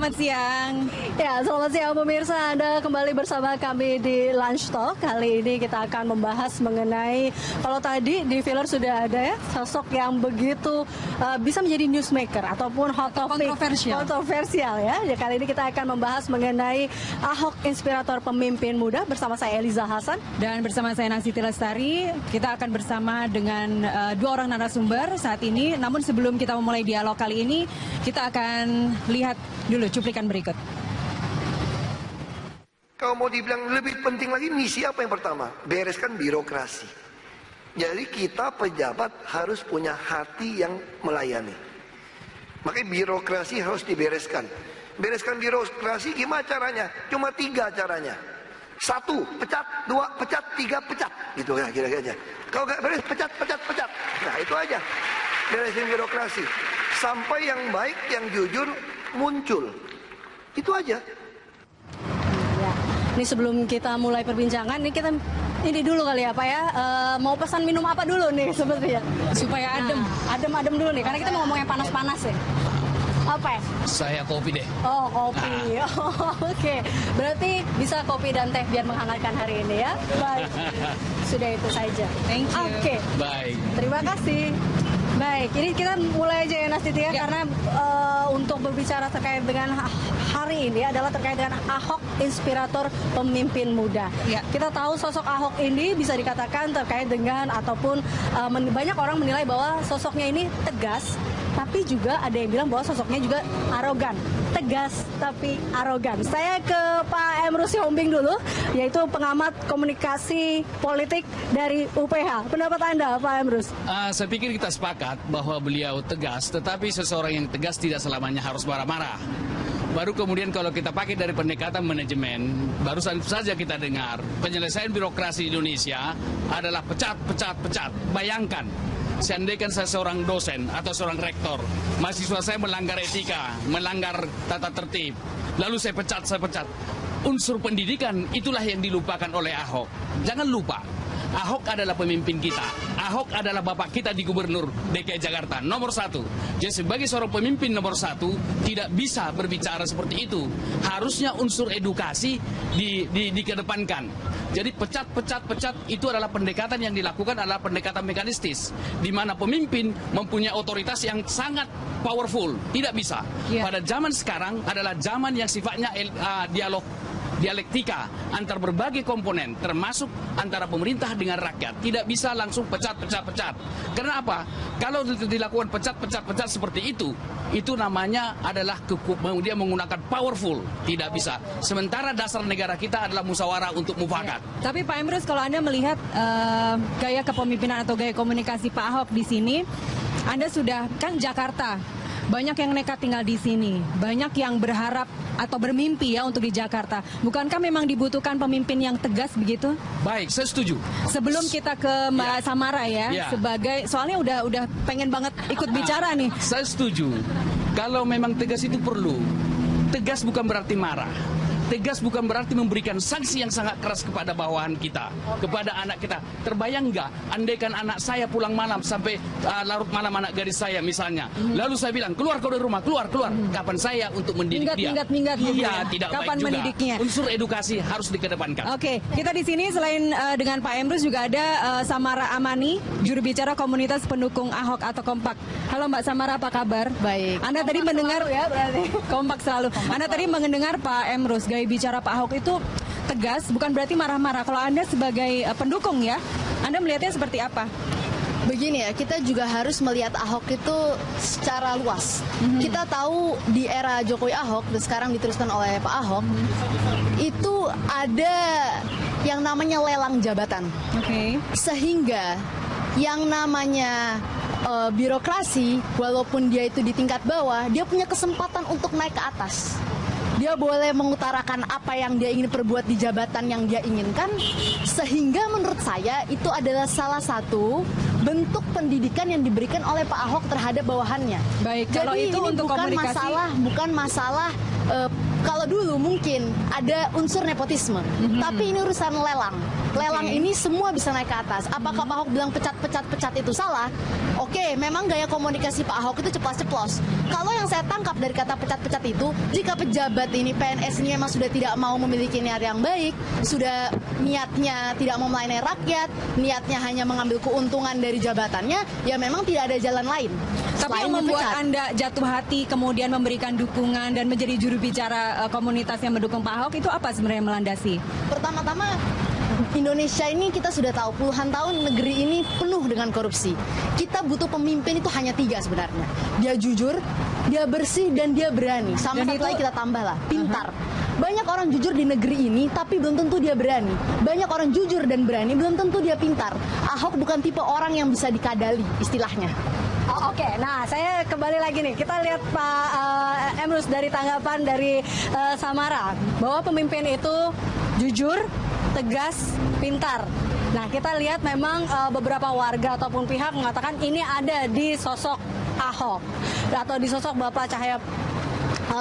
selamat siang. Ya, selamat siang pemirsa. Anda kembali bersama kami di Lunch Talk. Kali ini kita akan membahas mengenai, kalau tadi di filler sudah ada ya, sosok yang begitu bisa menjadi newsmaker ataupun hot topic. Kontroversial ya. Ya. Kali ini kita akan membahas mengenai Ahok inspirator pemimpin muda bersama saya Eliza Hasan. Dan bersama saya Naksiti Lestari. Kita akan bersama dengan dua orang narasumber saat ini. Namun sebelum kita memulai dialog kali ini, kita akan lihat dulu cuplikan berikut. Kalau mau dibilang lebih penting lagi, misi apa yang pertama? Bereskan birokrasi. Jadi kita pejabat harus punya hati yang melayani. Makanya birokrasi harus dibereskan. Bereskan birokrasi gimana caranya? Cuma 3 caranya. 1, pecat. 2, pecat. 3, pecat. Gitu ya kira-kira. Kalau nggak beres, pecat. Nah itu aja. Beresin birokrasi. Sampai yang baik, yang jujur muncul. Itu aja. Ya. Ini sebelum kita mulai perbincangan, ini dulu kali ya Pak ya. Mau pesan minum apa dulu nih sebenarnya? Supaya adem. Adem dulu nih, karena kita mau ngomong yang panas-panas ya. Apa ya? Saya kopi deh. Oh, kopi. Oke. Berarti bisa kopi dan teh biar menghangatkan hari ini ya. Baik. Sudah itu saja. Thank you. Oke. Baik. Terima kasih. Baik, ini kita mulai aja ya Nastiti ya, karena untuk berbicara terkait dengan hari ini adalah terkait dengan Ahok inspirator pemimpin muda. Ya. Kita tahu sosok Ahok ini bisa dikatakan terkait dengan ataupun banyak orang menilai bahwa sosoknya ini tegas, tapi juga ada yang bilang bahwa sosoknya juga arogan. Tegas tapi arogan. Saya ke Pak Emrus Sihombing dulu, yaitu pengamat komunikasi politik dari UPH. Pendapat Anda Pak Emrus? Saya pikir kita sepakat bahwa beliau tegas, tetapi seseorang yang tegas tidak selamanya harus marah-marah. Baru kemudian kalau kita pakai dari pendekatan manajemen, barusan saja kita dengar penyelesaian birokrasi Indonesia adalah pecat. Bayangkan, seandainya saya seorang dosen atau seorang rektor, mahasiswa saya melanggar etika, melanggar tata tertib, lalu saya pecat. Unsur pendidikan itulah yang dilupakan oleh Ahok. Jangan lupa, Ahok adalah pemimpin kita. Ahok adalah bapak kita di Gubernur DKI Jakarta, nomor 1. Jadi sebagai seorang pemimpin nomor 1, tidak bisa berbicara seperti itu. Harusnya unsur edukasi dikedepankan. Jadi pecat itu adalah pendekatan yang dilakukan adalah pendekatan mekanistis, di mana pemimpin mempunyai otoritas yang sangat powerful. Tidak bisa. Pada zaman sekarang adalah zaman yang sifatnya dialektika antar berbagai komponen, termasuk antara pemerintah dengan rakyat. Tidak bisa langsung pecat. Karena apa? Kalau dilakukan pecat seperti itu namanya adalah dia menggunakan powerful. Tidak bisa. Sementara dasar negara kita adalah musyawarah untuk mufakat. Ya. Tapi Pak Emrus, kalau Anda melihat gaya kepemimpinan atau gaya komunikasi Pak Ahok di sini, Anda sudah kan Jakarta. Banyak yang nekat tinggal di sini, banyak yang berharap atau bermimpi ya untuk di Jakarta. Bukankah memang dibutuhkan pemimpin yang tegas begitu? Baik, saya setuju. Sebelum kita ke Mbak Samara ya, sebagai soalnya udah pengen banget ikut bicara nih. Saya setuju. Kalau memang tegas itu perlu. Tegas bukan berarti marah. Tegas bukan berarti memberikan sanksi yang sangat keras kepada bawahan kita, kepada anak kita. Terbayang nggak, andaikan anak saya pulang malam sampai larut malam anak gadis saya misalnya. Lalu saya bilang, keluar kau dari rumah, keluar. Kapan saya untuk mendidik dia? Minggat. Iya, tidak Kapan baik juga. mendidiknya? Unsur edukasi harus dikedepankan. Oke, kita di sini selain dengan Pak Emrus juga ada Samara Amani, juru bicara komunitas pendukung Ahok atau Kompak. Halo Mbak Samara, apa kabar? Baik. Anda tadi mendengar ya berarti. Kompak selalu. Anda tadi mendengar Pak Emrus, gaya bicara Pak Ahok itu tegas, bukan berarti marah-marah. Kalau Anda sebagai pendukung ya, Anda melihatnya seperti apa? Begini ya, kita juga harus melihat Ahok itu secara luas. Kita tahu di era Jokowi Ahok dan sekarang diteruskan oleh Pak Ahok, itu ada yang namanya lelang jabatan. Sehingga yang namanya birokrasi, walaupun dia itu di tingkat bawah, dia punya kesempatan untuk naik ke atas. Dia boleh mengutarakan apa yang dia ingin perbuat di jabatan yang dia inginkan, sehingga menurut saya itu adalah salah satu bentuk pendidikan yang diberikan oleh Pak Ahok terhadap bawahannya. Baik, jadi kalau itu ini untuk bukan komunikasi, masalah Kalau dulu mungkin ada unsur nepotisme, tapi ini urusan lelang. Lelang ini semua bisa naik ke atas. Apakah Pak Ahok bilang pecat itu salah? Oke, memang gaya komunikasi Pak Ahok itu ceplos-ceplos. Kalau yang saya tangkap dari kata pecat-pecat itu, jika pejabat ini, PNS ini memang sudah tidak mau memiliki niat yang baik, sudah niatnya tidak mau melayani rakyat, niatnya hanya mengambil keuntungan dari jabatannya, ya memang tidak ada jalan lain. Tapi yang membuat Anda jatuh hati kemudian memberikan dukungan dan menjadi juru bicara komunitas yang mendukung Pak Ahok itu apa sebenarnya melandasi? Pertama-tama, Indonesia ini kita sudah tahu puluhan tahun negeri ini penuh dengan korupsi. Kita butuh pemimpin itu hanya 3 sebenarnya. Dia jujur, dia bersih, dan dia berani. Sama satu lagi kita tambah lah, pintar. Banyak orang jujur di negeri ini, tapi belum tentu dia berani. Banyak orang jujur dan berani, belum tentu dia pintar. Ahok bukan tipe orang yang bisa dikadali, istilahnya. Oke, nah saya kembali lagi nih. Kita lihat Pak Emrus dari tanggapan dari Samara bahwa pemimpin itu jujur, tegas, pintar. Nah, kita lihat memang beberapa warga ataupun pihak mengatakan ini ada di sosok Ahok atau di sosok Bapak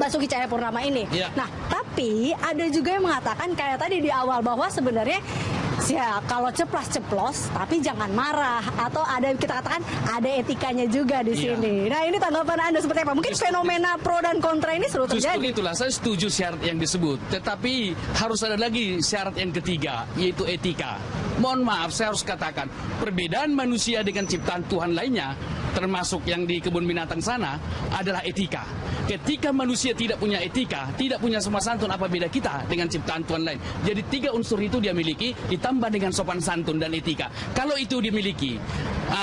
Basuki Cahayapurnama ini. Ya. Nah, tapi ada juga yang mengatakan kayak tadi di awal bahwa sebenarnya ya kalau ceplos-ceplos tapi jangan marah, atau ada kita katakan ada etikanya juga di sini. Nah, ini tanggapan Anda seperti apa? Mungkin fenomena pro dan kontra ini selalu terjadi. Justru itulah saya setuju syarat yang disebut, tetapi harus ada lagi syarat yang ketiga, yaitu etika. Mohon maaf, saya harus katakan perbedaan manusia dengan ciptaan Tuhan lainnya, termasuk yang di kebun binatang sana, adalah etika. Ketika manusia tidak punya etika, tidak punya sopan santun, apa beda kita dengan ciptaan Tuhan lain? Jadi 3 unsur itu dia miliki, ditambah dengan sopan santun dan etika. Kalau itu dimiliki,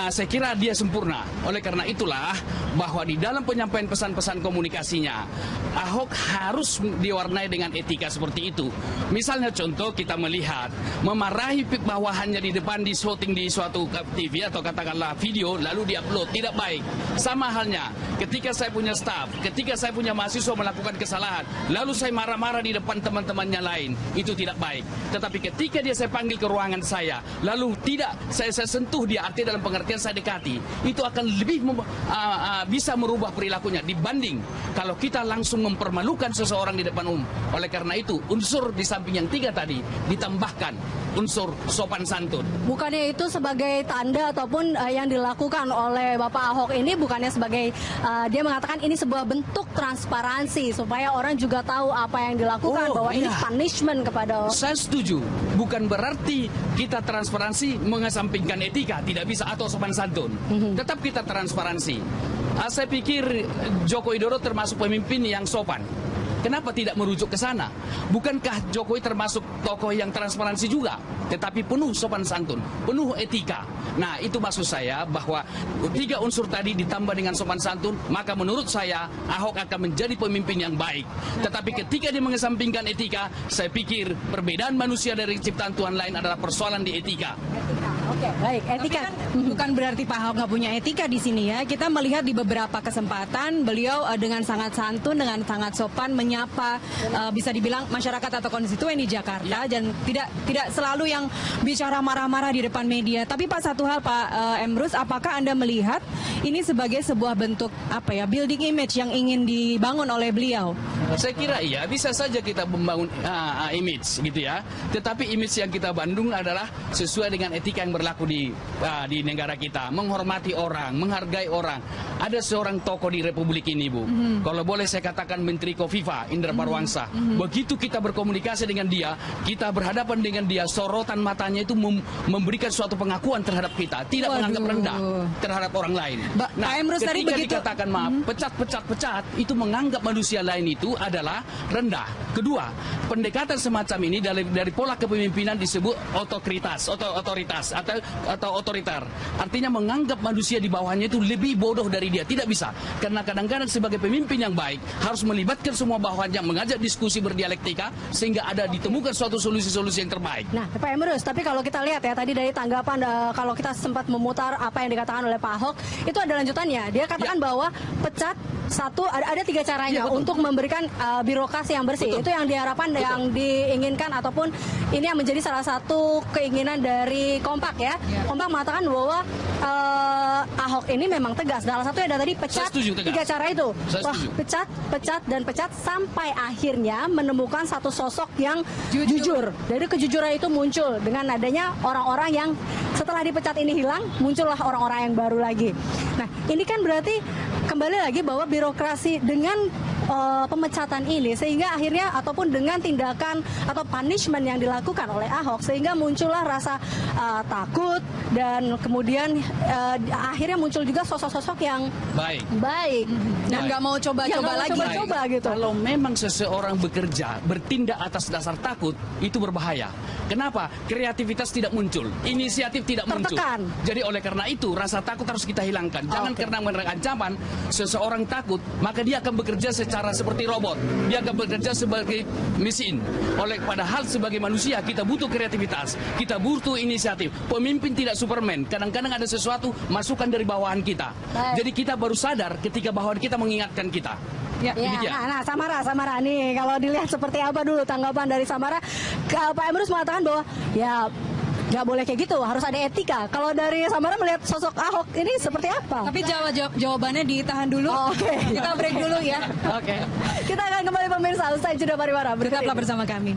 saya kira dia sempurna. Oleh karena itulah bahwa di dalam penyampaian pesan-pesan komunikasinya, Ahok harus diwarnai dengan etika seperti itu. Misalnya contoh kita melihat memarahi bawahannya di depan di shooting di suatu TV atau katakanlah video lalu diupload, tidak baik. Sama halnya ketika saya punya staff, ketika saya punya mahasiswa melakukan kesalahan, lalu saya marah-marah di depan teman-temannya lain, itu tidak baik. Tetapi ketika dia saya panggil ke ruangan saya, lalu tidak saya sentuh dia, artinya dalam pengertian saya dekati, itu akan lebih bisa merubah perilakunya dibanding kalau kita langsung mempermalukan seseorang di depan umum. Oleh karena itu, unsur di samping yang 3 tadi ditambahkan unsur sopan santun. Bukannya itu sebagai tanda ataupun yang dilakukan oleh Bapak Ahok ini bukannya sebagai dia mengatakan ini sebuah bentuk transparansi supaya orang juga tahu apa yang dilakukan, bahwa ini punishment kepada. Saya setuju. Bukan berarti kita transparansi mengesampingkan etika, tidak bisa, atau sopan santun. Tetap kita transparansi. Saya pikir Joko Widodo termasuk pemimpin yang sopan. Kenapa tidak merujuk ke sana? Bukankah Jokowi termasuk tokoh yang transparansi juga, tetapi penuh sopan santun, penuh etika. Nah, itu maksud saya bahwa 3 unsur tadi ditambah dengan sopan santun, maka menurut saya Ahok akan menjadi pemimpin yang baik. Tetapi ketika dia mengesampingkan etika, saya pikir perbedaan manusia dari ciptaan Tuhan lain adalah persoalan di etika. Oke, baik, etika. Tapi kan bukan berarti Pak Ahok nggak punya etika di sini ya. Kita melihat di beberapa kesempatan beliau dengan sangat santun, dengan sangat sopan menyapa bisa dibilang masyarakat atau konstituen di Jakarta, dan tidak selalu yang bicara marah-marah di depan media. Tapi Pak, satu hal Pak Emrus, apakah Anda melihat ini sebagai sebuah bentuk building image yang ingin dibangun oleh beliau? Saya kira iya, bisa saja kita membangun image gitu ya. Tetapi image yang kita bangun adalah sesuai dengan etika yang berlaku di negara kita, menghormati orang, menghargai orang. Ada seorang tokoh di Republik ini, Bu. Kalau boleh saya katakan Menteri Kofifa Indra Parwangsa. Begitu kita berkomunikasi dengan dia, kita berhadapan dengan dia, sorotan matanya itu memberikan suatu pengakuan terhadap kita, tidak menganggap rendah terhadap orang lain. Pak Emrus tadi begitu dikatakan maaf, pecat, itu menganggap manusia lain itu adalah rendah. Kedua, pendekatan semacam ini dari pola kepemimpinan disebut otoritas atau otoriter. Artinya menganggap manusia di bawahnya itu lebih bodoh dari dia. Tidak bisa. Karena kadang-kadang sebagai pemimpin yang baik harus melibatkan semua bawahannya, mengajak diskusi berdialektika sehingga ada ditemukan suatu solusi-solusi yang terbaik. Nah, Pak Emrus, tapi kalau kita lihat ya tadi dari tanggapan kalau kita sempat memutar apa yang dikatakan oleh Pak Ahok, itu ada lanjutannya. Dia katakan bahwa pecat ada 3 caranya untuk memberikan birokrasi yang bersih. Itu yang diharapkan, yang diinginkan ataupun ini yang menjadi salah satu keinginan dari Kompak kompak ya. Kompak mengatakan bahwa Ahok ini memang tegas. Salah satu ada tadi pecat, Saya setuju, tegas. 3 cara itu. Saya Wah, setuju. pecat sampai akhirnya menemukan satu sosok yang jujur. Dari kejujuran itu muncul dengan adanya orang-orang yang setelah dipecat ini hilang, muncullah orang-orang yang baru lagi. Nah, ini kan berarti kembali lagi bahwa birokrasi dengan pemecatan ini sehingga akhirnya ataupun dengan tindakan atau punishment yang dilakukan oleh Ahok sehingga muncullah rasa takut dan kemudian akhirnya muncul juga sosok-sosok yang Baik. baik. Dan nggak mau Yang coba-coba nggak mau lagi. coba-coba gitu. Kalau memang seseorang bekerja, bertindak atas dasar takut, itu berbahaya. Kenapa? Kreativitas tidak muncul, inisiatif tidak muncul. Tertekan. Jadi oleh karena itu, rasa takut harus kita hilangkan. Jangan karena menerima ancaman, seseorang takut, maka dia akan bekerja secara seperti robot. Dia akan bekerja sebagai mesin. Padahal sebagai manusia, kita butuh kreativitas, kita butuh inisiatif. Pemimpin tidak Superman. Kadang-kadang ada sesuatu masukan dari bawahan kita. Baik. Jadi kita baru sadar ketika bawahan kita mengingatkan kita. Ya. Ya, Demikian. nah, Samara nih kalau dilihat seperti apa dulu tanggapan dari Samara. Pak Emrus mengatakan bahwa ya nggak boleh kayak gitu, harus ada etika. Kalau dari Samara melihat sosok Ahok ini seperti apa? Tapi jawabannya ditahan dulu. Oh, oke. Kita break dulu ya. Oke. Kita akan kembali pemirsa usai jeda pariwara. Tetaplah bersama kami.